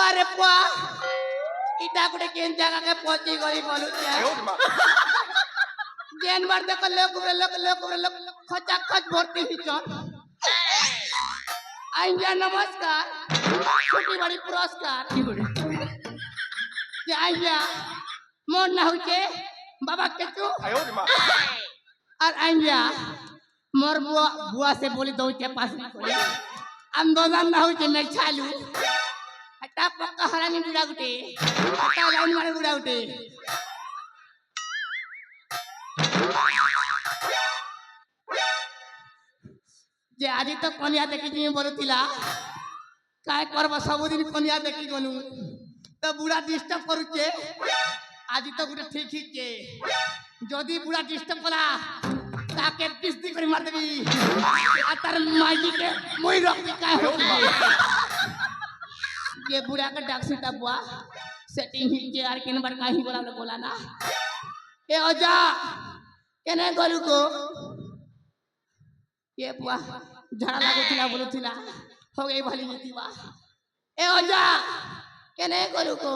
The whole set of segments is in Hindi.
पुआरे पुआ इटा गुटे केन जगह के पहुंची गई बोलू जेन बार देखो लोग खचा खच भर्ती ही चल आइया नमस्कार छोटी बड़ी पुरस्कार जे आइया मोन ना होचे बाबा केचू और आइया मोर बुआ से बोली दो के पास आंदोलन ना होचे मैं चालू हटा पक्का हरानी बुढ़ा गुटे हटा लाइन मारे बुढ़ा गुटे जे आजी तो कनिया देखी जी बोलुतिला काय करबा सब दिन कनिया देखी गनु तो बुढ़ा डिस्टर्ब करूचे आजी तो गुटे ठीक ही के जदी बुढ़ा डिस्टर्ब कला ताके पिस्ती करी मार देबी आ तार माई के मोई रख दी काय हो ये बुढ़ा का डाक्सी तबवा सेटिंग ही के यार किन बार काही बोला ना ए ओजा केने गलु को ये बुआ झाड़ा लागुतिला बोलुतिला हो गई भली जीतीवा ए ओजा केने गलु को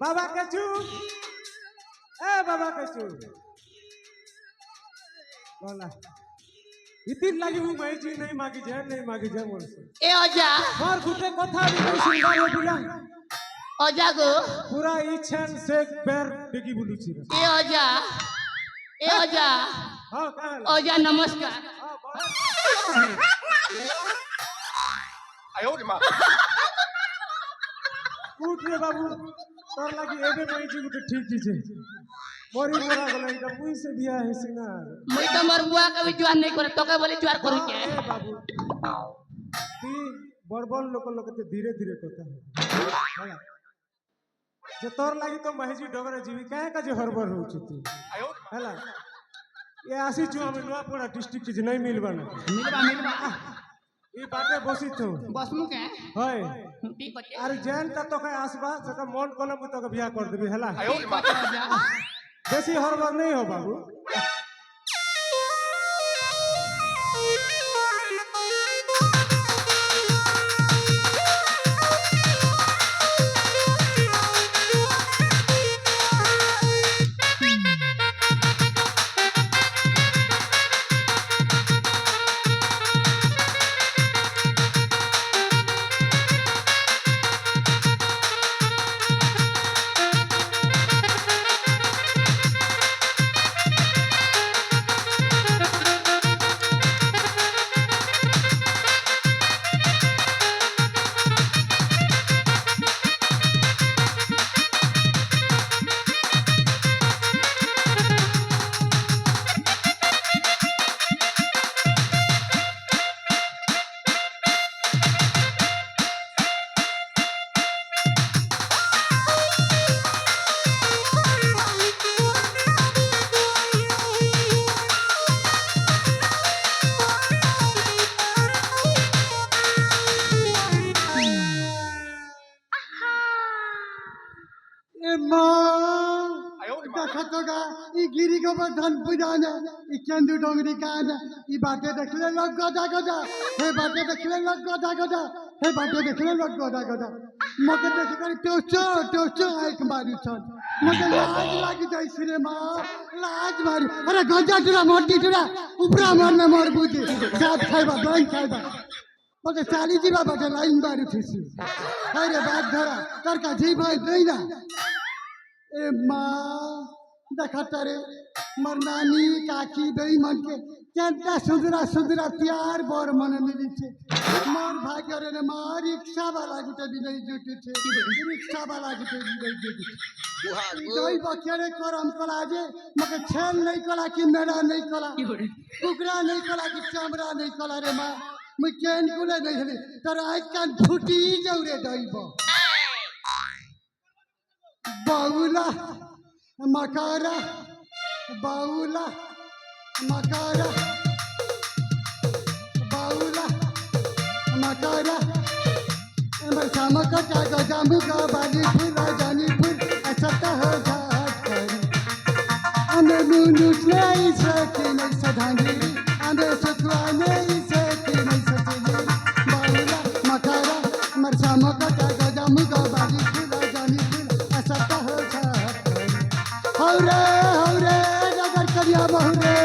बाबा केचू ए बाबा केचू बोला इतिन लागी हूं मैं जी नहीं मागी जाए मोर से ए ओजा मोर गुटे कथा भी नहीं सुनबार हो बिला ओजा गो पूरा इछन से पैर बेगी बुलू छी ए ओजा हां कहल ओजा नमस्कार आयो रे मां उठ रे बाबू तोर लागी एबे मैं जी गुटे ठीक छी छे मोरी मोरा गलाई का मुई से बिया है सिना मुई तो मोर बुआ के भी जुआन नहीं करे तो के बोले जुआर करू के बाबू ती बड़बड़ लोक ते धीरे धीरे कहता है होला जे तोर लागी तो महजी डगरे जीवी काहे का जे हरबर हो छी आयो होला ये आसी छु हम नुआपड़ा डिस्ट्रिक्ट जे नहीं मिलबा मिलबा ई बाटे बसी थो बसमु के होय ठीक होचे अरे जैन त तो के आसबा से मन कोले मु तो के बियाह कर देबी हला आयो रे मां बेसी हरबर नहीं हो बाबू खतोगा ई गिरी गोवर्धन पुजाना ई चंदू डोंगरी काना ई बाटे देखले लोग गदा गदा हे बाटे देखले लोग गदा गदा हे बाटे देखले लोग गदा गदा मके देख कर टोचो एक मारू छन मके लाज लागी जाई सिनेमा लाज मारी अरे गंजा टुरा मोटी टुरा उपरा मरने मर बुझे जात खाइबा बैंक खाइबा मके चाली जीवा बाटे लाइन मारू थिसी अरे बात धरा तरका जी भाई देना ए माँ देखा रे मर नानी काकी दई मन के चंता सुधरा प्यार बर मन मिली छे मोर भाग्य रे माँ रिक्शा वाला गुटे भी नहीं जुटे छे रिक्शा वाला गुटे भी नहीं जुटे दई बखेरे करम कला जे मके छेल नहीं कला कि मेरा नहीं कला कुकरा नहीं कला कि चमड़ा नहीं कला रे माँ मैं चैन कुले नहीं हले तर आज कान फुटी जौरे दईबो बाउला मकारा बाउला मकारा बाउला मकारा मरसामा कटा गजामू का बाली फूला जानी फूल असता हो जात करी हमें मुनु नहीं सके नहीं सधानी हमें सतवा नहीं सके नहीं सचने बाउला मकारा मरसामा कटा गजामू का बाली फूला जानी फूल असता हो जात करी हौरे नगर करिया बहुरे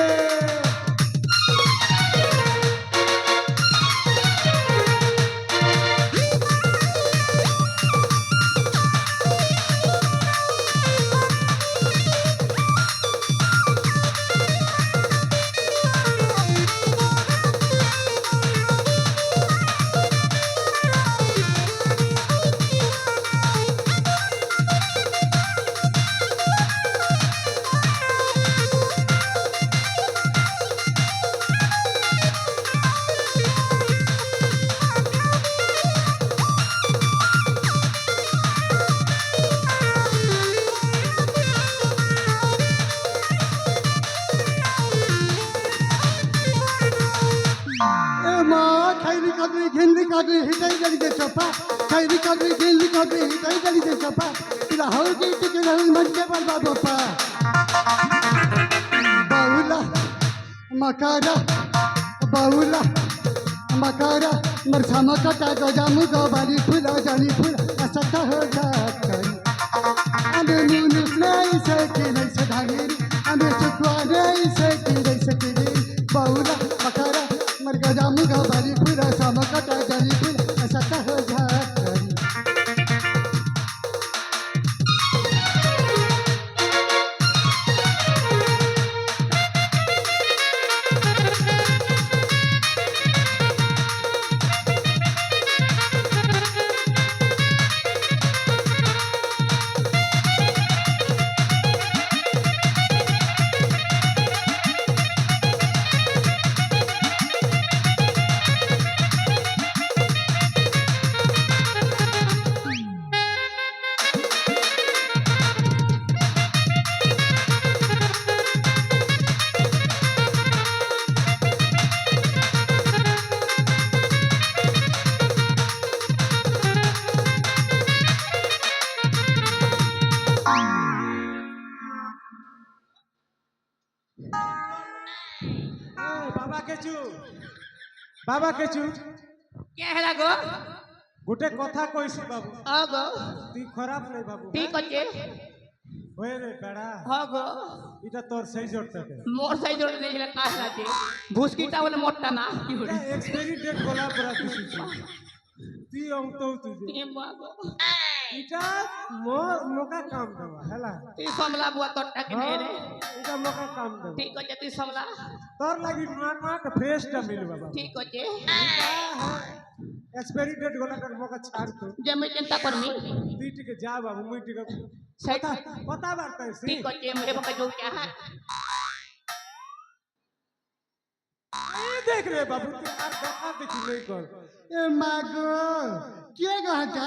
घिंदी काटी हिटाई जली दे चपा खैरी काटी घिंदी काटी हिटाई जली दे चपा तिला हो गई टिके नहीं मन के बलबा बपा बाउला मकारा बाउला मकारा मरसामा कटा गजामू गो बाली फूला जानी फूल असता हो जात करी अबे मुनुस नहीं सके नहीं सधागेरी अबे चुकवा नहीं सके नहीं सकेरी बाउला मकारा मर गजामू गो बाली फूला सामा कटा जानी फूल असता हो जात करी बाबा केचू क्या है गो गोटे कथा कइसी बाबू गो ती खराब नहीं बाबू ठीक अच्छे होए रे बेड़ा गो इटा तोर सही जोड़ता है मोर सही जोड़ नहीं लगा काहला जे भूसकीटा वाला मोटा ना एक्सपायरी डेट बोला पूरा किसी ती हम तो तुझे ये बागो इटा मोका काम दवा हैला ती समला बुआ तोटा के नहीं रे इटा मोका काम दवा ठीक अच्छे ती समला तोर लगी मार के फ्रेश टा मिल बाबा ठीक अच्छे एक्सपायरी डेट गोला कर मोका छाड़ तो जे मैं चिंता कर मी ती टिके जा बाबू मुई टिके सही पता बात है सी ठीक अच्छे मैं बका जो क्या है ये देख रे बाबू तू यार देखा देखी नहीं कर ए मागो के गो हटा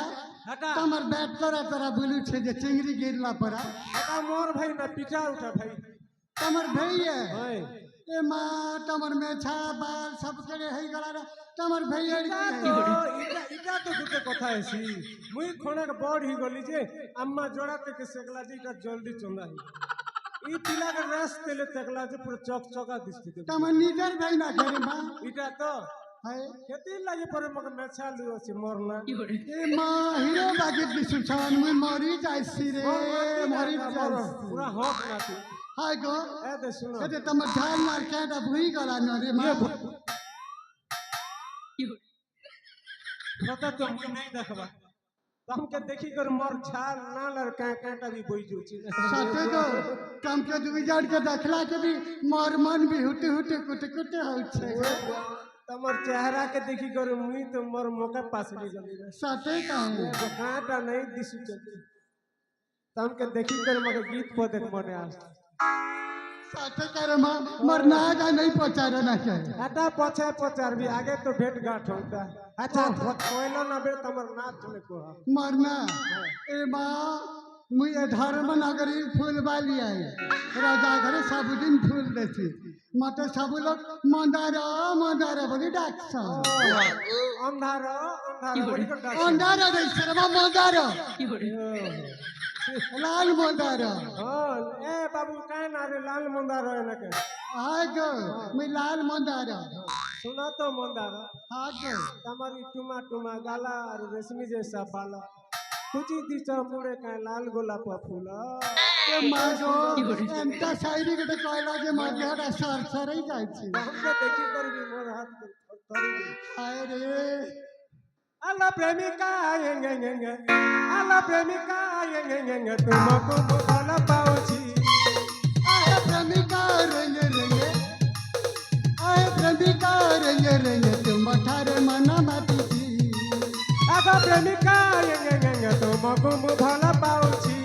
हटा तमर बैट तोरा बोलू छे जे चिंगरी गिरला परा हटा मोर भाई ना पिटा उठा भाई तमर भैया होय ए माँ तमर मेछा बाल सब करे है गला रे तमर भैया इटा तो गुटे कथा है सी मुई खोना के बड़ ही गली जे अम्मा जोड़ा ते के सेकला जे इटा जल्दी चंदा है ই পিলাকে রস তেলে তেকলা যে পুরো চকচকা দিস্তি তোমার নিজের ভাই না ঘরে মা এটা তো হায় খেতে লাগে পরে মকে মেছালু আছে মরনা এ মা হিরো বাগে দিছু ছান মুই মরি যাইছি রে মরি যাইছি পুরা হক না তুই হায় গো এ দে শুনো এতে তোমার ঝাল মার কেটা ভুই গলা ন রে মা কথা তো মুই নাই দেখবা तुमके देखी कर मोर छाल ना लड़का कांटा भी बोई जोची साथे गो तुमके दुई जड़ के देखला के भी मोर मन भी हुटे हुटे कुटे कुटे होय छे तमर चेहरा के देखी कर मुई तो मोर मौका पास नहीं गली साथे काहे जो कांटा नहीं दिसु चलते तुमके देखी कर मगे गीत पदक मने आस साथे कर मां मोर ना जा नहीं पचारे ना के हटा पछे पचार भी आगे तो भेंट गांठ होता अच्छा कोइलो ना बे तमर नाच में को मरना ए मां मुई धर्म नगरी फूल वाली आई राजा घरे सब दिन फूल देती मत सब लोग मंदारा मंदारा बोली डाक्सा अंधारा अंधारा बड़ी कर डाक मंदारा रे शर्मा मंदारा लाल मंदारा हां ए बाबू काहे ना रे लाल मंदारा है ना के आय गो मुई लाल मंदारा सुना तो मंदारा हाँ गो तमारी टुमा टुमा गाला और रेशमी जैसा बाला कुछ दिशा मुड़े का लाल गोलाप फूल ए मागो एंता शायरी के कहला जे माध्यड़ा सर सरई जाय छी हमके देखी कर भी मोर हाथ करी हाय रे आला प्रेमिका येंगे येंगे आला प्रेमिका येंगे येंगे तुमको बोला पाउची आए प्रेमिका रंगे रंगे आए प्रेमिका रंगे रंगे तुम ठारे मना माटी आगा प्रेमिका येंगे येंगे तुमको बोला पाउची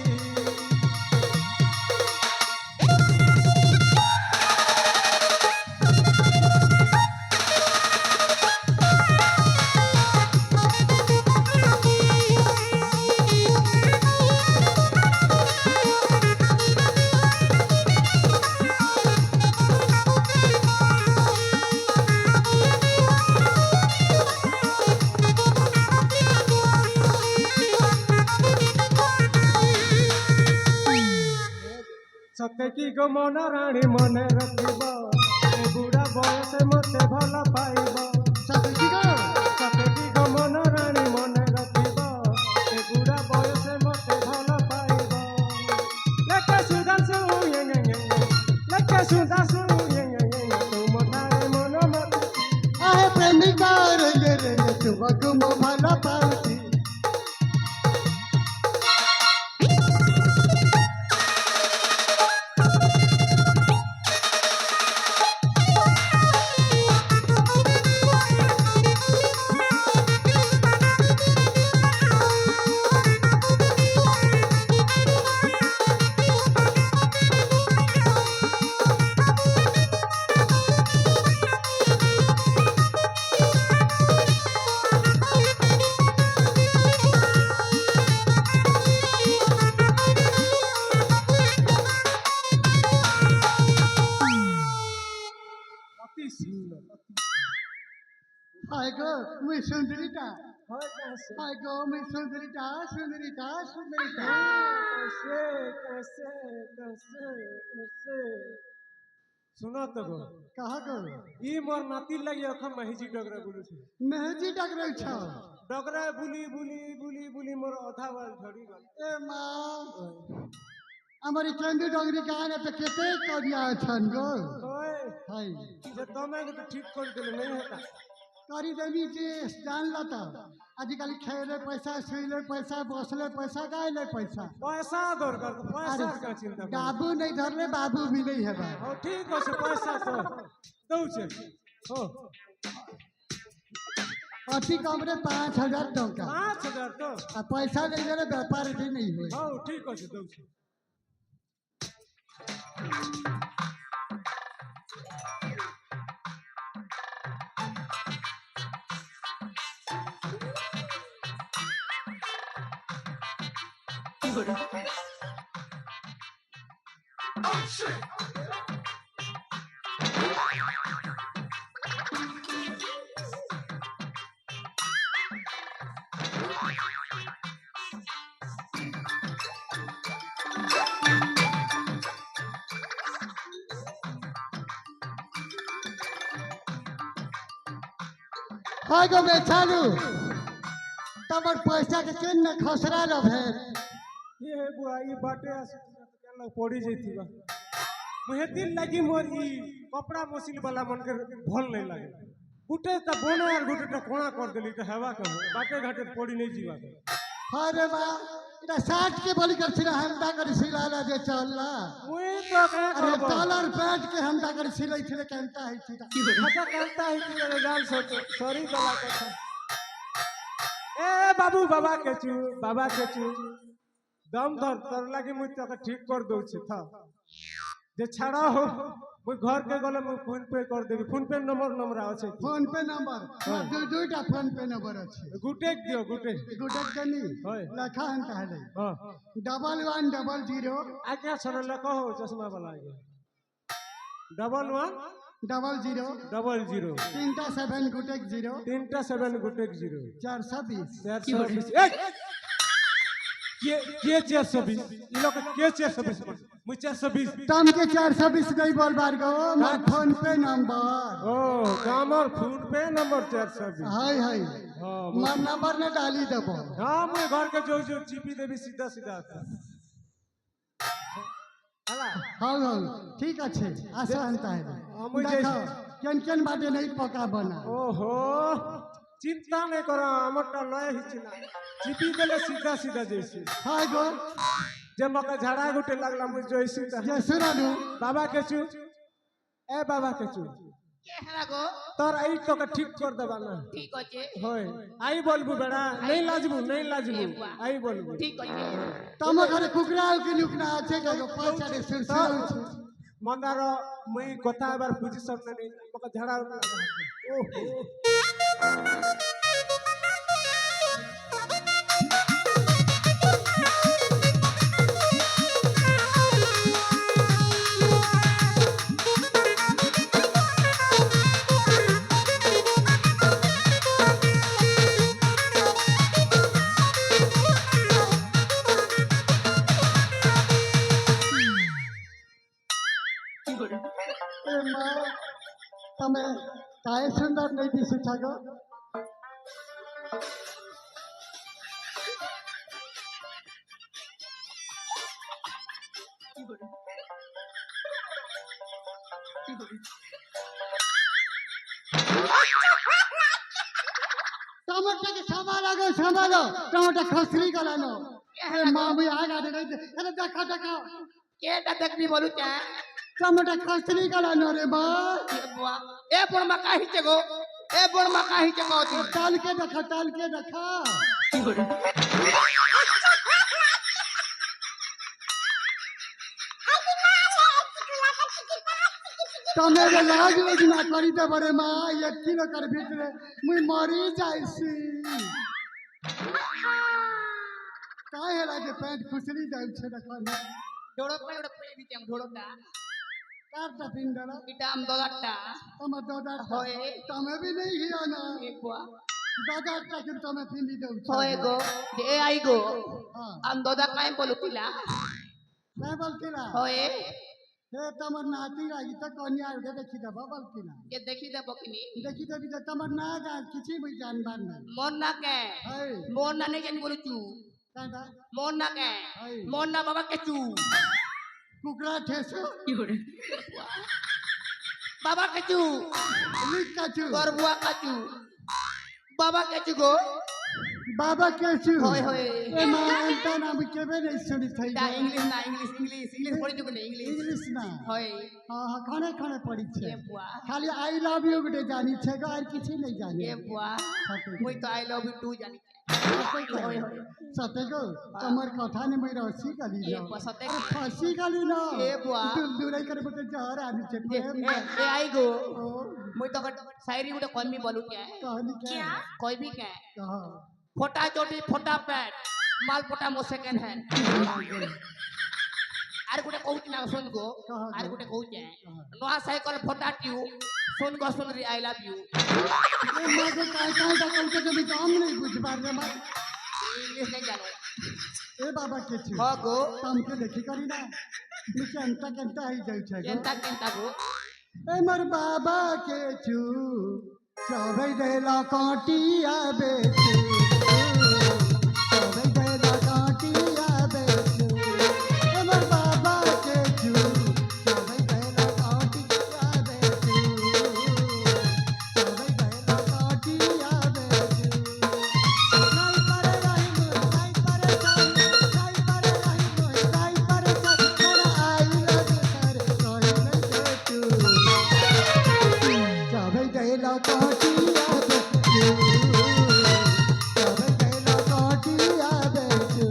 सत्य की गो मन राणी मने रखिब ए बुढ़ा बयस मते भल पाइब सतजी गो सत्य की गो मन राणी मने रखिब ए बुढ़ा बयस मते भल पाइब लके सुदासु येंगे येंगे लके सुदासु येंगे येंगे तुम ठारे मन मत आए प्रेमिका रंगे रंगे तुम गुम भला पाउती अति सुंदर आए गो मुई सुंदरीटा होय कैसे आए गो मुई सुंदरीटा सुंदरीटा सुंदरीटा कैसे कैसे कैसे कैसे सुनो तो गो कहा गो ई मोर नाती लगी अखा महिजी डगरा बोलू छे मेहजी डगरे छ डगरा बुली बुली बुली बुली मोर आधा बाल झड़ी गल ए मां हमारी केंदू डोंगरी गाने पे केते करिया छन गो ओए हाय जे तमे के तो ठीक कर देले नहीं होता करी देवी जी जान लता आजकल खेले पैसा सुइले पैसा बसले पैसा गायले पैसा पैसा दौर कर पैसा का चिंता कर बाबू नहीं धरले बाबू मिले है बा ओ ठीक हो से पैसा तो दऊ छे हो अति कम रे 5000 टका 5000 तो आ पैसा ले गले व्यापार भी नहीं होए हो ठीक हो से दऊ छे हाय गो बेचारू तमर पैसा के केन न खसरा रहे ये बुआ ये बाटे केला पड़ी जैतिबा मुहे दिन लगी मोर ई कपड़ा मशीन वाला मन के भल नहीं लागे गुटे त बोने और गुटे त कोना कर देली त हवा के बाटे घाटे पड़ी नहीं जीवा अरे बा इटा 60 के बोली कर सिला हमदा कर सिलाला जे चलला मुई तो का अरे कलर पैंट के हमदा कर सिलाई थिले केनता है सीधा खाता करता है कि मेरे जान सोच सॉरी गला कथा ए बाबू बाबा के चू दम धर तर लागे मुई तो ठीक कर दउ छी था जे छाड़ा हो मुई घर के गले मुई फोन पे कर देबी फोन पे नंबर আছে फोन पे नंबर दुईटा फोन पे नंबर আছে गुटेक दियो गुटेक कनी होय लखा हन कहले हां 1100 आज्ञा सर लखो हो चश्मा वाला आगे 1100 तीनटा 7 गुटेक 0 तीनटा 7 गुटेक 0 420 के 420 ई लोग के 420 मुई 420 तम के 420 नहीं बोल बार गो मार फोन पे नंबर ओ कामर फोन पे नंबर 420 हाय हाय हां मार नंबर ने डाली देबो हां मुई घर के जो चिपी देबी सीधा हला हां हां ठीक আছে आसान है मुई देखो केन बाटे नहीं पका बना ओहो चिंता नहीं करो हमरटा लय हिचना चिपी देले सीधा जैसे हाय गो जे मका झाड़ा गुटे लागला मुझ जैसी त जे सुनानु बाबा के चू ए बाबा के चू के हला गो तोर आई तो का ठीक कर देबा ना ठीक আছে होय आई बोलबू बेड़ा नहीं लाजबू आई बोलबू ठीक আছে तम घरे कुकरा के नुकना আছে गो पैसा दे सुरसुर मंदार मुई कथा बार पोजीशन नहीं मका झाड़ा ओहो તમે કાય સુંદર નહીં દિસુ છાગો टमाटर के संभालो टमाटर खसरी गलानो मामी आगा दे अरे देखा কেটা দেখবি বলু চা टमाटर खसरी गलानो रे बा এ বড় মা কাহিছে গো এ বড় মা কাহিছে গো তুই टाल के देखा तमेरे लाज ना करी दे बरे माँ 1 किलो कर भीतरे मुई मरी जाइसी काय हेला जे पेट खुसरी जाई छे देखने ঢোড়ক পাই ওটা পেয়ে দিতাম ঢোড়কটা कारटा पिंडला এটা আম দলাটা तम दादा হয় तमे भी नहीं हिया ना এ বুয়া दादा का कि तमे पिंडी दउ হয় गो এ আই গো हां আম দদা কাই বলুতিলা मैं बोलतीला হয় हे तमर नाती आई त कन्या उठे देखि दबा बोलतीला কে দেখি দেব কিনি देखि दबी त तमर ना गा किछि मुई जानबार ना মন না কে हाय মন না নেই জানি বলুচু दादा মন না কে হাই। মন না বাবা কেচু कुकरा ठेसो বাবা কেচু लिख काचू তোর বুয়া কাচু বাবা কেচু গো बाबा कैसे हो হয় হয় ए मां अंता नाम केबे नहीं सुनी थई তা ইংলিশ না ইংলিশ পড়ি যুগ ইংলিশ इंग्लिश ना হয় हां हां खाने पड़ी छे এ বুয়া खाली आई लव यू गुटे जानी छे गो और किछि नहीं जानी এ বুয়া মুই তো আই লাভ ইউ টু জানি হয় হয় सते गो तमर कथा ने मैं रसी गली এ जाओ বুয়া সতে अरे फांसी गली ना ए बुआ। दूर दूर करे बते जहर आनी छे এ আই গো মুই তো শায়রি গুটা কইমি বলু কে कहानी क्या কইবি কে कहा फोटा चोटी फोटा पैट माल पोटा मो सेकंड हैंड आर गुटे कहू ना सुन गो कहाँ आर गो? गुटे कहू जे नया साइकिल फोटा ट्यू सुन गो सुन रे आई लव यू ए मां को काय काय का कहते के भी काम नहीं बुझ पार रे मां इंग्लिश नहीं जानो ए बाबा के छी हो गो तम के देखी करी ना मुझे अंता ही जाई छे गो केंता केंता गो ए मर बाबा के छू সবাই দিল কাটিয়া বেচু সবাই দিল কাটিয়া বেচু আমার বাবা কেচু সবাই দিল কাটিয়া বেচু সবাই দিল কাটিয়া বেচু নাই পারে রহিম নাই পারে নাই পারে রহিম নাই পারে মোরা আইলা দুসার রহিম কেচু সবাই দিল কাটিয়া বেচু সবাই দিল কাটিয়া বেচু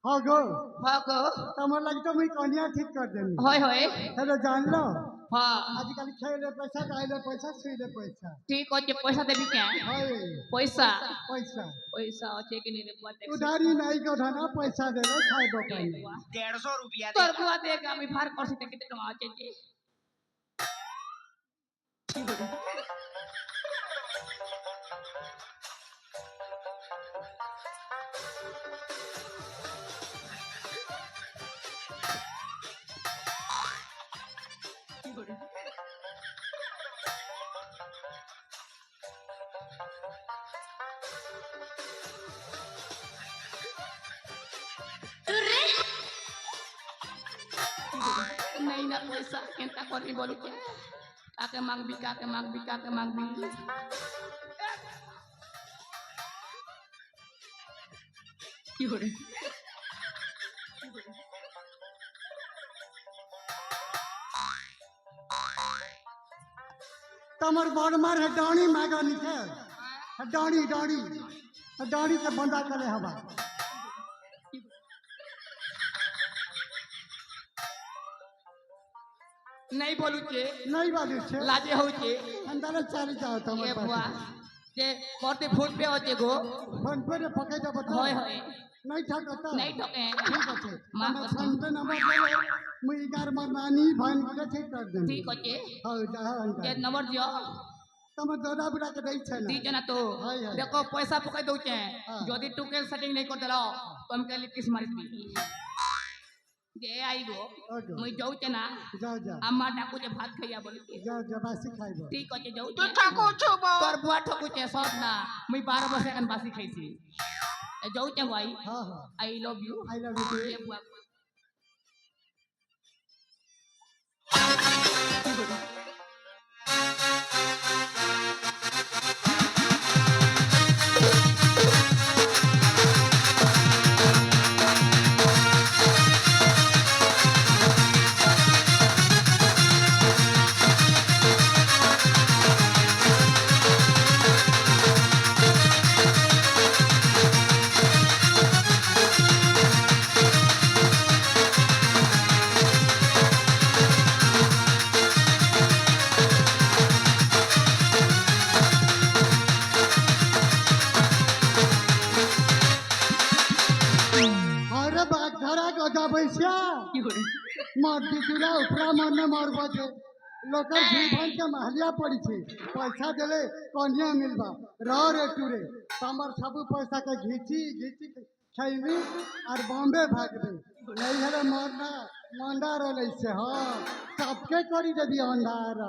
हाँ गो ভাগো তোমার লাগে তো মুই কনিয়া ঠিক कर देनी হয় হয় हेलो जान लो হ্যাঁ आजकल खेले पैसा खाइले पैसा सुइले पैसा ঠিক আছে পয়সা দেবি কে हाय পয়সা पैसा পয়সা আছে কি নি রে বুয়া দেখ उधारी नहीं को धना पैसा देले खाइबो कहीं 150 रुपया তোর বুয়া দেখ আমি ভার করছি তে কেতে টাকা আছে যে नहीं ना पैसा केंता करनी बोली के काके मांगबी काके मांगबी काके मांगबी কি করে तमर बड़ मार है डाणी मागा निकल डाणी डाणी डाणी के बंदा करे हवा नहीं बोलू के नहीं बाजू छे लाजे हो के अंदर चाली जाओ ये तमर बुआ पास जे मोटे फुट पे होते गो फोन पे रे पके जा बता होय होय नहीं ठकता नहीं ठके ठीक আছে मां तमर कसम फोन पे नंबर दे मुई इगार मनानी भान के ठीक कर दे ठीक होचे हां जा के अंदर नंबर दियो तमर दादा बुढ़ा के दई छे ना दी जना तो हाय, हाय। देखो पैसा पकाई दउचे हाँ। যদি টুকেল সেটিং नहीं कर देलो तो हम के लिपिस मारी दी যে আইগো ओके মুই যাউছে না जा जा আমার ডাকু যে ভাত খাইয়া বলি के जा जा बासी खाइबो ঠিক আছে তুই যাউছে ঠাকুছো বউ তোর বুয়া ঠকুছে সব না মুই 12 বছর এখন বাসি খাইছি যাউছে ভাই हां हां I love you I love you এ বুয়া अरे बात धरा गदा बैसिया কি করে माटी तुला उपरा मरने मरबो छे लोकर जीवन के महलिया पड़ी छे पैसा देले कन्या मिलबा रह रे टूरे तमर सब पैसा के घीची घीची खैबी और बॉम्बे भागबे नहीं हरे मरना मंडा रहले से हां सबके करी देबी अंधार